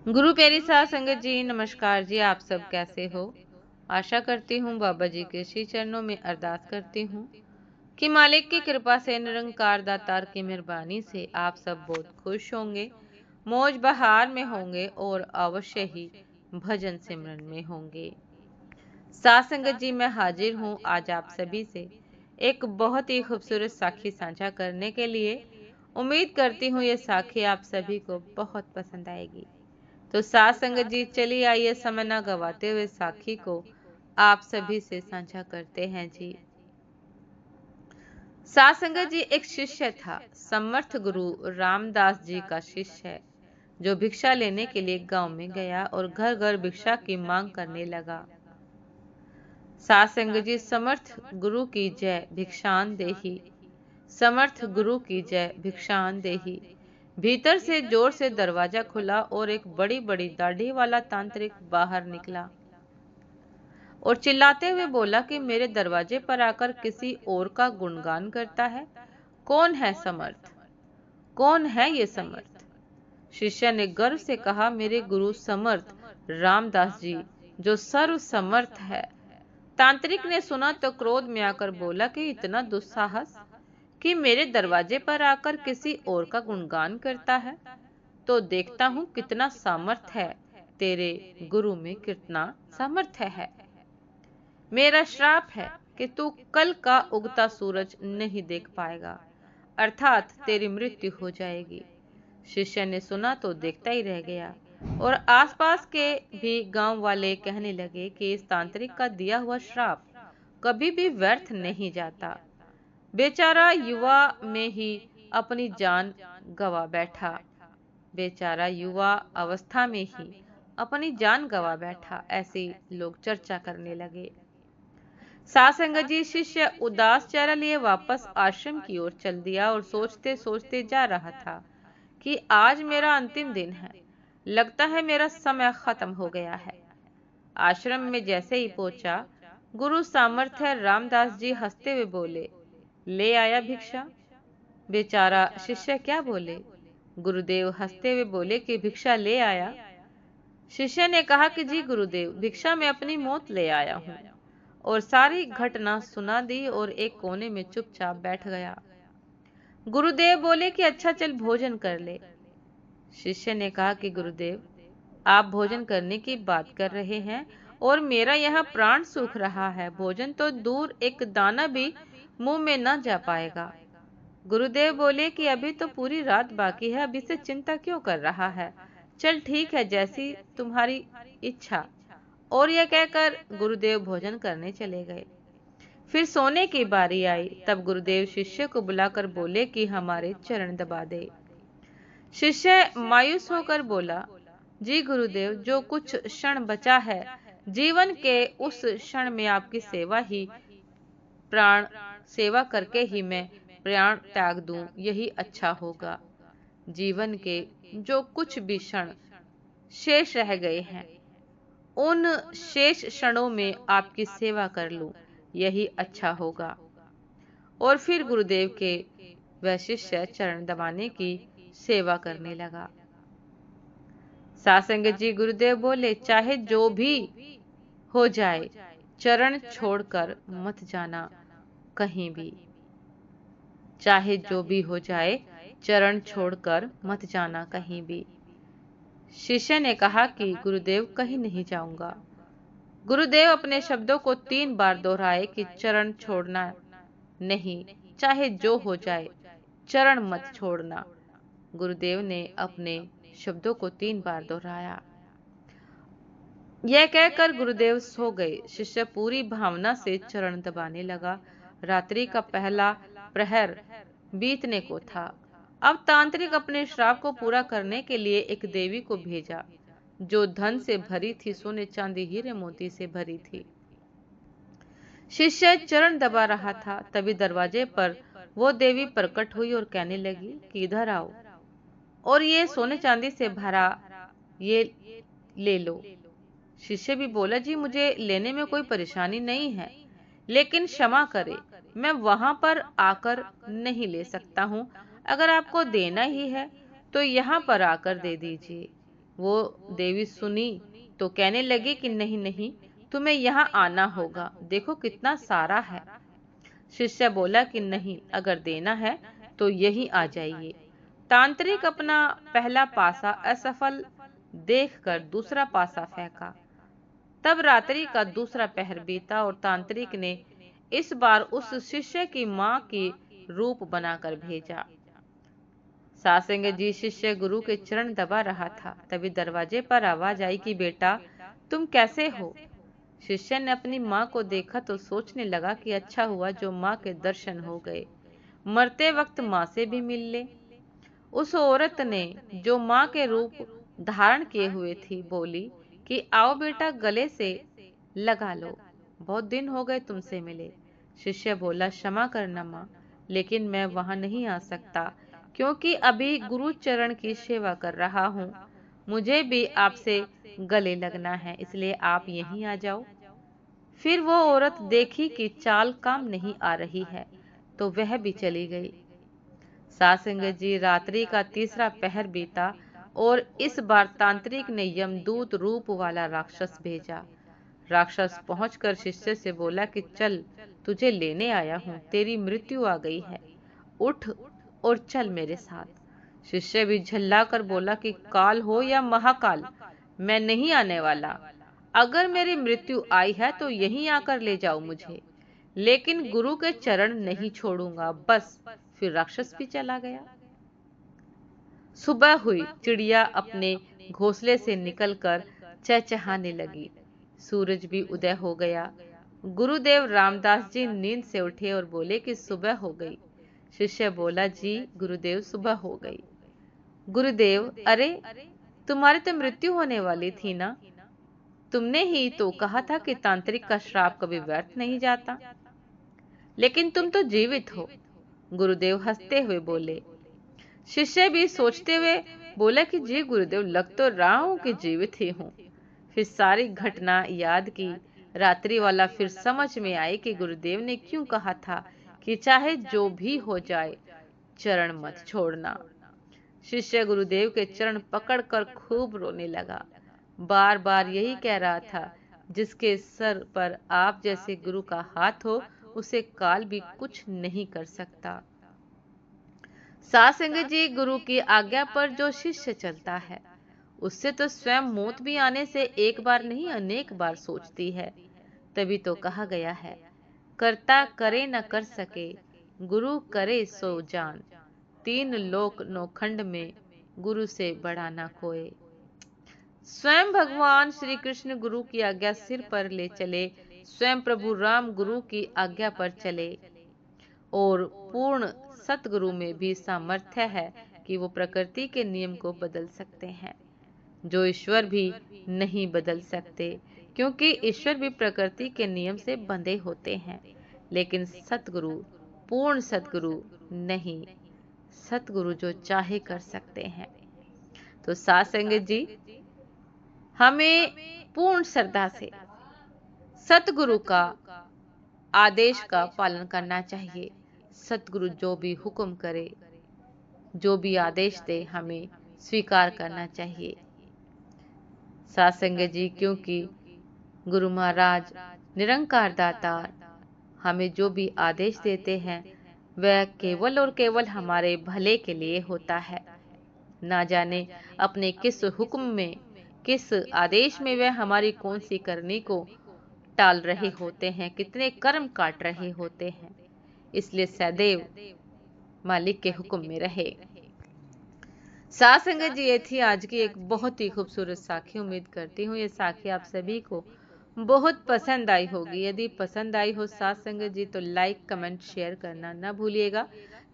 गुरु प्यारी साध संगत जी, नमस्कार जी। आप सब कैसे हो? आशा करती हूँ बाबा जी के श्री चरणों में अरदास करती हूँ कि मालिक की कृपा से, निरंकार दातार की मेहरबानी से आप सब बहुत खुश होंगे, मौज बहार में होंगे और अवश्य ही भजन सिमरन में होंगे। साध संगत जी, मैं हाजिर हूँ आज आप सभी से एक बहुत ही खूबसूरत साखी साझा करने के लिए। उम्मीद करती हूँ ये साखी आप सभी को बहुत पसंद आएगी। तो साथ संगत जी, चलिए आइए समय न गवाते हुए साखी को आप सभी से साझा करते हैं जी। साथ संगत जी, एक शिष्य था, समर्थ गुरु रामदास जी का शिष्य, जो भिक्षा लेने के लिए गांव में गया और घर घर भिक्षा की मांग करने लगा। साथ संगत जी, समर्थ गुरु की जय भिक्षान देही, समर्थ गुरु की जय भिक्षान देही। भीतर से जोर से दरवाजा खुला और एक बड़ी बड़ी दाढ़ी वाला तांत्रिक बाहर निकला और चिल्लाते हुए बोला कि मेरे दरवाजे पर आकर किसी और का गुणगान करता है। कौन है समर्थ? कौन है ये समर्थ? शिष्य ने गर्व से कहा, मेरे गुरु समर्थ रामदास जी, जो सर्व समर्थ है। तांत्रिक ने सुना तो क्रोध में आकर बोला कि इतना दुस्साहस कि मेरे दरवाजे पर आकर किसी और का गुणगान करता है, तो देखता हूँ कितना सामर्थ्य है तेरे गुरु में, कितना सामर्थ्य है। मेरा श्राप है कि तू कल का उगता सूरज नहीं देख पाएगा, अर्थात तेरी मृत्यु हो जाएगी। शिष्य ने सुना तो देखता ही रह गया और आसपास के भी गांव वाले कहने लगे कि इस तांत्रिक का दिया हुआ श्राप कभी भी व्यर्थ नहीं जाता। बेचारा युवा में ही अपनी जान गवा बैठा। बेचारा युवा अवस्था में ही अपनी जान गवा बैठा, ऐसे लोग चर्चा करने लगे। साथ संगत जी, शिष्य उदास चेहरा लिए वापस आश्रम की ओर चल दिया और सोचते सोचते जा रहा था कि आज मेरा अंतिम दिन है, लगता है मेरा समय खत्म हो गया है। आश्रम में जैसे ही पहुंचा, गुरु सामर्थ्य रामदास जी हंसते हुए बोले, ले आया भिक्षा? बेचारा शिष्य क्या बोले। गुरुदेव हंसते हुए बोले कि भिक्षा ले आया? शिष्य ने कहा कि जी गुरुदेव, भिक्षा में अपनी मौत ले आया हूँ, और सारी घटना सुना दी और एक कोने में चुपचाप बैठ गया। गुरुदेव बोले कि अच्छा चल भोजन कर ले। शिष्य ने कहा कि गुरुदेव, आप भोजन करने की बात कर रहे हैं और मेरा यहाँ प्राण सूख रहा है, भोजन तो दूर एक दाना भी मुंह में न जा पाएगा। गुरुदेव बोले कि अभी तो पूरी रात बाकी है, अभी से चिंता क्यों कर रहा है, चल ठीक है, जैसी तुम्हारी इच्छा। और यह कहकर गुरुदेव भोजन करने चले गए। फिर सोने की बारी आई, तब गुरुदेव शिष्य को बुलाकर बोले कि हमारे चरण दबा दे। शिष्य मायूस होकर बोला, जी गुरुदेव, जो कुछ क्षण बचा है जीवन के, उस क्षण में आपकी सेवा ही प्राण सेवा करके ही मैं प्राण त्याग दूं, यही अच्छा होगा। जीवन के जो कुछ भी क्षण शेष रह गए हैं, उन शेष क्षणों में आपकी सेवा कर लूं, यही अच्छा होगा। और फिर गुरुदेव के वह शिष्य चरण दबाने की सेवा करने लगा। सासंग जी, गुरुदेव बोले, चाहे जो भी हो जाए, चरण छोड़कर मत जाना कहीं भी। चाहे जो भी हो जाए, चरण छोड़कर मत जाना कहीं भी। शिष्य ने कहा कि गुरुदेव, कहीं नहीं जाऊंगा। गुरुदेव अपने शब्दों को 3 बार दोहराए कि चरण छोड़ना नहीं, चाहे जो हो जाए, चरण मत छोड़ना। गुरुदेव ने अपने शब्दों को 3 बार दोहराया। यह कहकर गुरुदेव सो गए। शिष्य पूरी भावना से चरण दबाने लगा। रात्रि का पहला प्रहर बीतने को था। अब तांत्रिक अपने श्राप को पूरा करने के लिए एक देवी को भेजा, जो धन से भरी थी, सोने चांदी हीरे मोती से भरी थी। शिष्य चरण दबा रहा था, तभी दरवाजे पर वो देवी प्रकट हुई और कहने लगी कि इधर आओ और ये सोने चांदी से भरा ये ले लो। शिष्य भी बोला, जी मुझे लेने में कोई परेशानी नहीं है, लेकिन क्षमा करे, मैं वहां पर आकर नहीं ले सकता हूँ। अगर आपको देना ही है तो यहाँ पर आकर दे दीजिए। वो देवी सुनी तो कहने लगी कि नहीं नहीं, तुम्हें यहाँ आना होगा, देखो कितना सारा है। शिष्य बोला कि नहीं, अगर देना है तो यही आ जाइए। तांत्रिक अपना पहला पासा असफल देखकर दूसरा पासा फेंका। तब रात्रि का दूसरा पहर बीता और तांत्रिक ने इस बार उस शिष्य की मां की रूप बनाकर भेजा। सासंग जी शिष्य गुरु के चरण दबा रहा था, तभी दरवाजे पर आवाज आई कि बेटा तुम कैसे हो। शिष्य ने अपनी माँ को देखा तो सोचने लगा कि अच्छा हुआ जो माँ के दर्शन हो गए, मरते वक्त माँ से भी मिल ले। उस औरत ने जो माँ के रूप धारण किए हुए थी बोली कि आओ बेटा गले से लगा लो, बहुत दिन हो गए तुमसे मिले। शिष्य बोला क्षमा करना माँ, लेकिन मैं वहां नहीं आ सकता क्योंकि अभी गुरु चरण की सेवा कर रहा हूँ। मुझे भी आपसे गले लगना है, इसलिए आप यहीं आ जाओ। फिर वो औरत देखी कि चाल काम नहीं आ रही है तो वह भी चली गई। सासंग जी रात्रि का तीसरा पहर बीता और इस बार तांत्रिक ने यमदूत रूप वाला राक्षस भेजा। राक्षस पहुंचकर शिष्य से बोला कि चल, तुझे लेने आया हूँ, तेरी मृत्यु आ गई है, उठ और चल मेरे साथ। शिष्य भी झल्लाकर बोला कि काल हो या महाकाल, मैं नहीं आने वाला। अगर मेरी मृत्यु आई है तो यहीं आकर ले जाओ मुझे, लेकिन गुरु के चरण नहीं छोड़ूंगा बस। फिर राक्षस भी चला गया। सुबह हुई, चिड़िया अपने घोंसले से निकलकर चहचहाने लगी। सूरज भी उदय हो गया। गुरुदेव रामदास जी नींद से उठे और बोले कि सुबह हो गई। शिष्य बोला जी गुरुदेव सुबह हो गई। गुरुदेव अरे, तुम्हारी तो मृत्यु होने वाली थी ना, तुमने ही तो कहा था कि तांत्रिक का श्राप कभी व्यर्थ नहीं जाता, लेकिन तुम तो जीवित हो। गुरुदेव हंसते हुए बोले। शिष्य भी सोचते हुए बोला कि जी गुरुदेव, लग तो रहा हूं कि जीवित ही हूँ। फिर सारी घटना याद की। रात्रि वाला फिर समझ में आई कि गुरुदेव ने क्यों कहा था कि चाहे जो भी हो जाए चरण मत छोड़ना। शिष्य गुरुदेव के चरण पकड़कर खूब रोने लगा, बार बार यही कह रहा था जिसके सर पर आप जैसे गुरु का हाथ हो उसे काल भी कुछ नहीं कर सकता। सासंग जी गुरु की आज्ञा पर जो शिष्य चलता है उससे तो स्वयं मौत भी आने से एक बार नहीं अनेक बार सोचती है। तभी तो कहा गया है, करता करे न कर सके, गुरु करे सो जान, तीन लोक नौखंड में गुरु से बड़ा ना कोई। स्वयं भगवान श्री कृष्ण गुरु की आज्ञा सिर पर ले चले, स्वयं प्रभु राम गुरु की आज्ञा पर चले। और पूर्ण सतगुरु में भी सामर्थ्य है कि वो प्रकृति के नियम को बदल सकते हैं, जो ईश्वर भी नहीं बदल सकते, क्योंकि ईश्वर भी प्रकृति के नियम से बंधे होते हैं। लेकिन सतगुरु, पूर्ण सतगुरु नहीं, सतगुरु जो चाहे कर सकते हैं। तो साथ संगत जी, हमें पूर्ण श्रद्धा से सतगुरु का आदेश का पालन करना चाहिए। सतगुरु जो भी हुक्म करे, जो भी आदेश दे, हमें स्वीकार करना चाहिए। सासंग जी, क्योंकि गुरु महाराज निरंकार दातार हमें जो भी आदेश देते हैं वह केवल और केवल हमारे भले के लिए होता है। ना जाने अपने किस हुक्म में, किस आदेश में वह हमारी कौन सी करनी को टाल रहे होते हैं, कितने कर्म काट रहे होते हैं। इसलिए सदैव मालिक के हुक्म में रहे। साथ संगत जी, ये थी आज की एक बहुत ही खूबसूरत साखी। उम्मीद करती हूँ ये साखी आप सभी को बहुत पसंद आई होगी। यदि पसंद आई हो साथ संगत जी तो लाइक कमेंट शेयर करना ना भूलिएगा।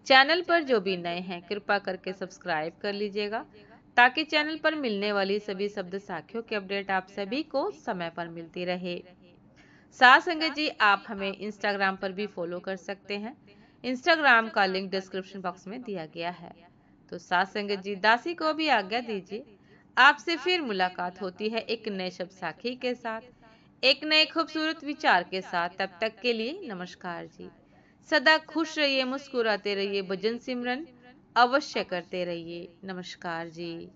चैनल पर जो भी नए हैं कृपा करके सब्सक्राइब कर लीजिएगा, ताकि चैनल पर मिलने वाली सभी शब्द साखियों की अपडेट आप सभी को समय पर मिलती रहे। साथ संगत जी, आप हमें इंस्टाग्राम पर भी फॉलो कर सकते हैं। इंस्टाग्राम का लिंक डिस्क्रिप्शन बॉक्स में दिया गया है। तो साथ संगत जी, दासी को भी आज्ञा दीजिए। आपसे फिर मुलाकात होती है एक नए शब्द साखी के साथ, एक नए खूबसूरत विचार के साथ। तब तक के लिए नमस्कार जी। सदा खुश रहिए, मुस्कुराते रहिए, भजन सिमरन अवश्य करते रहिए। नमस्कार जी।